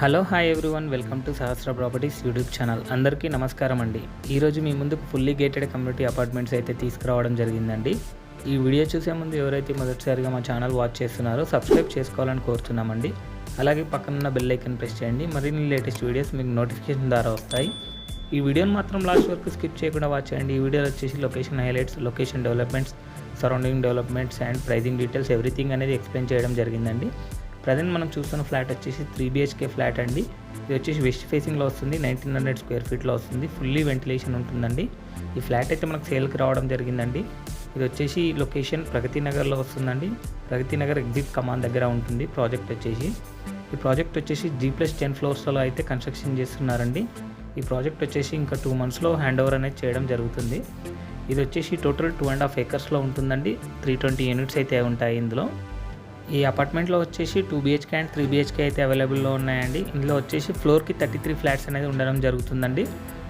Hello hi everyone, welcome to Sahasra properties YouTube channel. అందరికీ నమస్కారం అండి. ఈరోజు మీ ముందుకు ఫుల్లీ గేటెడ్ కమ్యూనిటీ అపార్ట్మెంట్స్ అయితే తీసుకురావడం జరిగిందండి. ఈ వీడియో చూసే ముందు ఎవరైతే మొదటిసారిగా మా ఛానల్ వాచ్ చేస్తున్నారో సబ్స్క్రైబ్ చేసుకోవాలని కోరుతున్నామండి. అలాగే పక్కనున్న బెల్ ఐకాన్ ప్రెస్ చేయండి. మరిన్ని లేటెస్ట్ వీడియోస్ మీకు నోటిఫికేషన్ ద్వారా వస్తాయి. ఈ వీడియోని మాత్రం లాస్ట్ వరకు స్కిప్ చేయకుండా వాచ్ చేయండి. ఈ వీడియోలో వచ్చేసి location highlights, location developments, surrounding developments and pricing details everything అనేది ఎక్స్ప్లెయిన్ చేయడం జరిగిందండి. ప్రజెంట్ మనం చూస్తున్న ఫ్లాట్ వచ్చేసి 3 BHK ఫ్లాట్ అండి. ఇది వచ్చేసి వెస్ట్ ఫేసింగ్లో వస్తుంది, 1900 స్క్వేర్ ఫీట్లో వస్తుంది. ఫుల్లీ వెంటిలేషన్ ఉంటుందండి. ఈ ఫ్లాట్ అయితే మనకు సేల్కి రావడం జరిగిందండి. ఇది వచ్చేసి లొకేషన్ ప్రగతి నగర్లో వస్తుందండి. ప్రగతి నగర్ ఎగ్జిట్ కమాన్ దగ్గర ఉంటుంది ప్రాజెక్ట్ వచ్చేసి. ఈ ప్రాజెక్ట్ వచ్చేసి G+10 ఫ్లోర్స్లో అయితే కన్స్ట్రక్షన్ చేస్తున్నారండి. ఈ ప్రాజెక్ట్ వచ్చేసి ఇంకా 2 monthsలో హ్యాండ్ ఓవర్ అనేది చేయడం జరుగుతుంది. ఇది వచ్చేసి టోటల్ 2.5 acresలో ఉంటుందండి. 320 యూనిట్స్ అయితే ఉంటాయి ఇందులో. ఈ అపార్ట్మెంట్లో వచ్చేసి 2 BHK అండ్ 3 BHK అయితే అవైలబుల్లో ఉన్నాయండి. ఇందులో వచ్చేసి ఫ్లోర్కి 33 ఫ్లాట్స్ అనేది ఉండడం జరుగుతుందండి.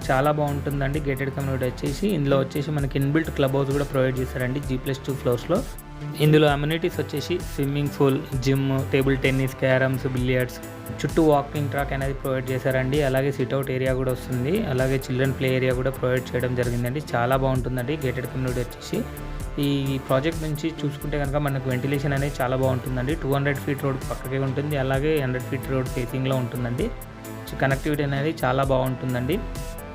చాలా బాగుంటుందండి. గేటెడ్ కమ్యూనిటీ వచ్చేసి ఇందులో వచ్చేసి మనకి ఇన్బిల్ట్ క్లబ్ హౌస్ కూడా ప్రొవైడ్ చేశారండి G+2 ఫ్లోర్స్లో. ఇందులో అమ్యూనిటీస్ వచ్చేసి swimming pool, gym, table tennis, carroms, billiards, చుట్టూ వాకింగ్ ట్రాక్ అనేది ప్రొవైడ్ చేశారండి. అలాగే సిట్అవుట్ ఏరియా కూడా వస్తుంది. అలాగే చిల్డ్రన్ ప్లే ఏరియా కూడా ప్రొవైడ్ చేయడం జరిగిందండి. చాలా బాగుంటుందండి గేటెడ్ కమ్యూనిటీ వచ్చేసి. ఈ ప్రాజెక్ట్ నుంచి చూసుకుంటే కనుక మనకు వెంటిలేషన్ అనేది చాలా బాగుంటుందండి. 200 feet రోడ్ పక్కకే ఉంటుంది. అలాగే 100 feet రోడ్ ఫేసింగ్లో ఉంటుందండి. కనెక్టివిటీ అనేది చాలా బాగుంటుందండి.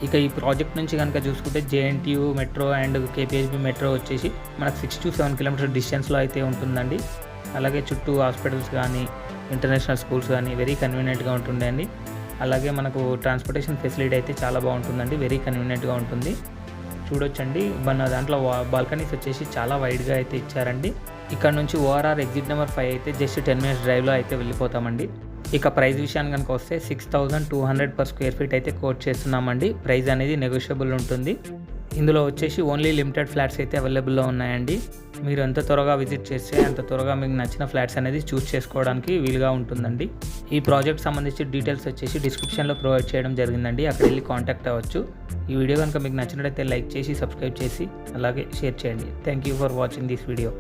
ఇక ఈ ప్రాజెక్ట్ నుంచి కనుక చూసుకుంటే JNTU metro and KPHB metro వచ్చేసి మనకు 6 to 7 kilometers డిస్టెన్స్లో అయితే ఉంటుందండి. అలాగే చుట్టూ హాస్పిటల్స్ కానీ, ఇంటర్నేషనల్ స్కూల్స్ కానీ వెరీ కన్వీనియంట్గా ఉంటుందండి. అలాగే మనకు ట్రాన్స్పోర్టేషన్ ఫెసిలిటీ అయితే చాలా బాగుంటుందండి. వెరీ కన్వీనియంట్గా ఉంటుంది. చూడొచ్చండి, మన దాంట్లో బాల్కనీస్ వచ్చేసి చాలా వైడ్గా అయితే ఇచ్చారండి. ఇక్కడ నుంచి ORR ఎగ్జిట్ నెంబర్ 5 అయితే జస్ట్ 10 minutes డ్రైవ్లో అయితే వెళ్ళిపోతామండి. ఇక ప్రైస్ విషయానికి కనుక వస్తే 6200 per square feet అయితే కోట్ చేస్తున్నామండి. ప్రైస్ అనేది నెగోషియబుల్ ఉంటుంది. ఇందులో వచ్చేసి ఓన్లీ లిమిటెడ్ ఫ్లాట్స్ అయితే అవైలబుల్లో ఉన్నాయండి. మీరు ఎంత త్వరగా విజిట్ చేస్తే అంత త్వరగా మీకు నచ్చిన ఫ్లాట్స్ అనేది చూస్ చేసుకోవడానికి వీలుగా ఉంటుందండి. ఈ ప్రాజెక్ట్ సంబంధించి డీటెయిల్స్ వచ్చేసి డిస్క్రిప్షన్లో ప్రొవైడ్ చేయడం జరిగిందండి. అక్కడ వెళ్ళి కాంటాక్ట్ అవ్వచ్చు. ఈ వీడియో కనుక మీకు నచ్చినట్లయితే లైక్ చేసి, సబ్స్క్రైబ్ చేసి, అలాగే షేర్ చేయండి. Thank you for watching this video.